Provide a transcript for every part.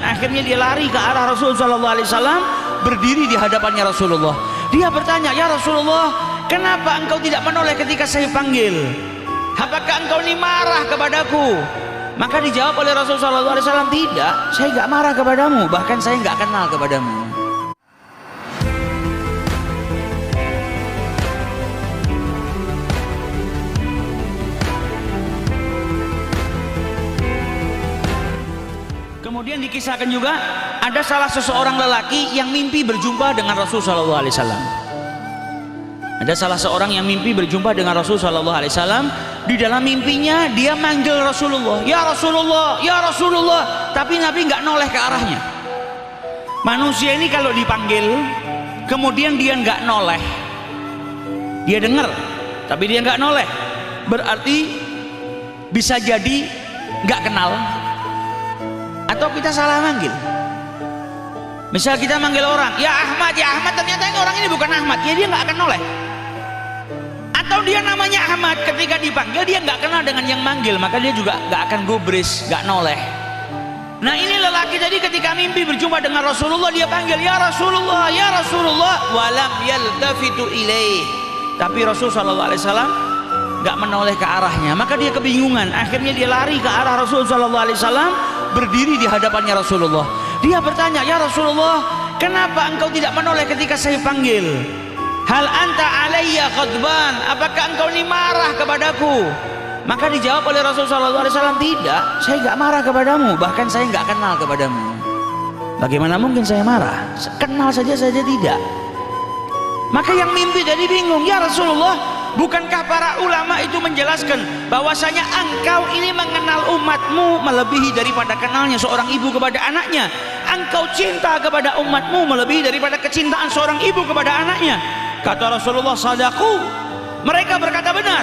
Akhirnya dia lari ke arah Rasulullah SAW, berdiri di hadapannya Rasulullah. Dia bertanya, "Ya Rasulullah, kenapa engkau tidak menoleh ketika saya panggil? Apakah engkau ini marah kepadaku?" Maka dijawab oleh Rasulullah SAW, "Tidak, saya nggak marah kepadamu, bahkan saya nggak kenal kepadamu." Kemudian dikisahkan juga ada salah seseorang lelaki yang mimpi berjumpa dengan Rasulullah SAW. Ada salah seorang yang mimpi berjumpa dengan Rasulullah SAW. Di dalam mimpinya dia manggil Rasulullah, "Ya Rasulullah, ya Rasulullah," tapi Nabi nggak noleh ke arahnya. Manusia ini kalau dipanggil, kemudian dia nggak noleh, dia dengar, tapi dia nggak noleh, berarti bisa jadi nggak kenal, atau kita salah manggil. Misal kita manggil orang, "Ya Ahmad, ya Ahmad," ternyata ini orang ini bukan Ahmad, ya dia nggak akan noleh. Atau dia namanya Ahmad, ketika dipanggil dia nggak kenal dengan yang manggil, maka dia juga nggak akan gubris, nggak noleh. Nah ini lelaki tadi ketika mimpi berjumpa dengan Rasulullah, dia panggil, "Ya Rasulullah, ya Rasulullah," walam yaltafitu ilaih, tapi Rasulullah SAW nggak menoleh ke arahnya. Maka dia kebingungan, akhirnya dia lari ke arah Rasulullah SAW, berdiri di hadapannya Rasulullah. Dia bertanya, "Ya Rasulullah, kenapa engkau tidak menoleh ketika saya panggil? Hal anta alayya ghadban, apakah engkau ini marah kepadaku?" Maka dijawab oleh Rasulullah SAW, "Tidak, saya nggak marah kepadamu, bahkan saya nggak kenal kepadamu." Bagaimana mungkin saya marah? Kenal saja tidak. Maka yang mimpi tadi bingung, "Ya Rasulullah, bukankah para ulama itu menjelaskan bahwasanya engkau ini mengenal umatmu melebihi daripada kenalnya seorang ibu kepada anaknya? Engkau cinta kepada umatmu melebihi daripada kecintaan seorang ibu kepada anaknya." Kata Rasulullah, "Sadaqu," mereka berkata benar.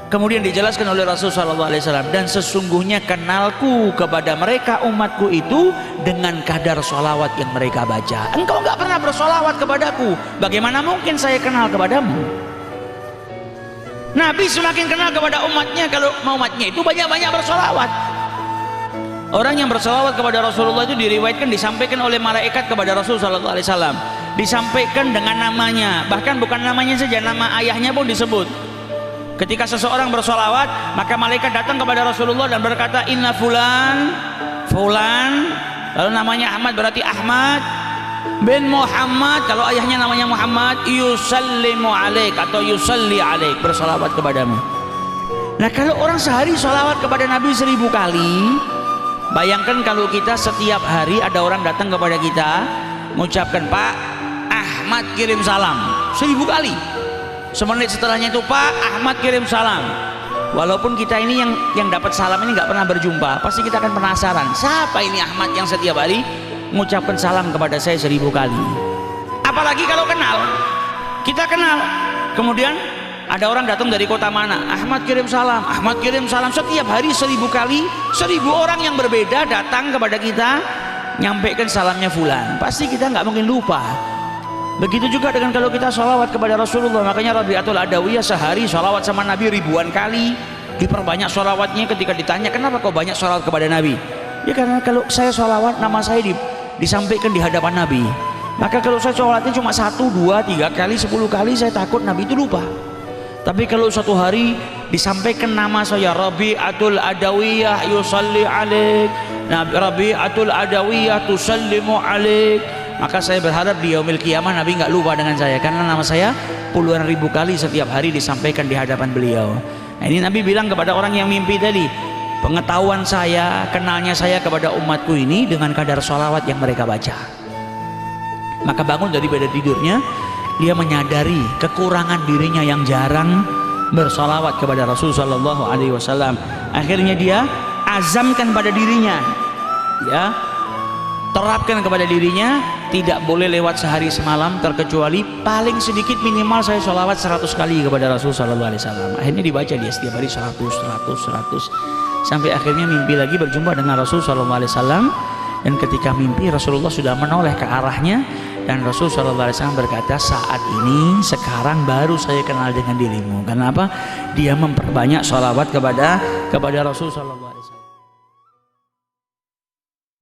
Kemudian dijelaskan oleh Rasulullah SAW, "Dan sesungguhnya kenalku kepada mereka umatku itu dengan kadar sholawat yang mereka baca. Engkau nggak pernah bersolawat kepadaku, bagaimana mungkin saya kenal kepadamu?" Nabi semakin kenal kepada umatnya kalau umatnya itu banyak-banyak bersolawat. Orang yang bersolawat kepada Rasulullah itu diriwayatkan disampaikan oleh malaikat kepada Rasulullah SAW, disampaikan dengan namanya, bahkan bukan namanya saja, nama ayahnya pun disebut. Ketika seseorang bersolawat, maka malaikat datang kepada Rasulullah dan berkata, "Inna fulan, fulan," lalu namanya Ahmad berarti Ahmad bin Muhammad, kalau ayahnya namanya Muhammad, "yusallimu alaik," atau yusalli alaik, bersolawat kepadamu. Nah kalau orang sehari solawat kepada Nabi 1000 kali, bayangkan kalau kita setiap hari ada orang datang kepada kita mengucapkan, "Pak Ahmad kirim salam," 1000 kali. Semenit setelahnya itu, "Pak Ahmad kirim salam." Walaupun kita ini yang dapat salam ini nggak pernah berjumpa, pasti kita akan penasaran, siapa ini Ahmad yang setiap hari mengucapkan salam kepada saya 1000 kali. Apalagi kalau kenal, kita kenal, kemudian ada orang datang dari kota mana, "Ahmad kirim salam, Ahmad kirim salam," setiap hari 1000 kali, 1000 orang yang berbeda datang kepada kita nyampaikan salamnya fulan, pasti kita nggak mungkin lupa. Begitu juga dengan kalau kita sholawat kepada Rasulullah. Makanya Rabi'atul Adawiyah sehari sholawat sama Nabi ribuan kali, diperbanyak sholawatnya. Ketika ditanya, "Kenapa kau banyak sholawat kepada Nabi?" Ya karena kalau saya sholawat, nama saya disampaikan di hadapan Nabi. Maka kalau saya sholatnya cuma 1, 2, 3 kali, 10 kali, saya takut Nabi itu lupa. Tapi kalau satu hari disampaikan nama saya, "Rabi'atul Adawiyah yusalli alaik," nah Rabi'atul Adawiyah tusallimu alaik, maka saya berharap di yaumil qiyamah Nabi nggak lupa dengan saya, karena nama saya puluhan ribu kali setiap hari disampaikan di hadapan beliau. Nah ini Nabi bilang kepada orang yang mimpi tadi, pengetahuan saya, kenalnya saya kepada umatku ini dengan kadar sholawat yang mereka baca. Maka bangun daripada tidurnya, dia menyadari kekurangan dirinya yang jarang bersolawat kepada Rasulullah SAW. Akhirnya dia azamkan pada dirinya, ya, terapkan kepada dirinya, tidak boleh lewat sehari semalam terkecuali paling sedikit minimal saya sholawat 100 kali kepada Rasulullah SAW. Akhirnya dibaca dia setiap hari 100 sampai akhirnya mimpi lagi berjumpa dengan Rasulullah SAW. Dan ketika mimpi Rasulullah sudah menoleh ke arahnya, dan Rasulullah SAW berkata, "Saat ini sekarang baru saya kenal dengan dirimu." Kenapa? Dia memperbanyak sholawat kepada Rasulullah.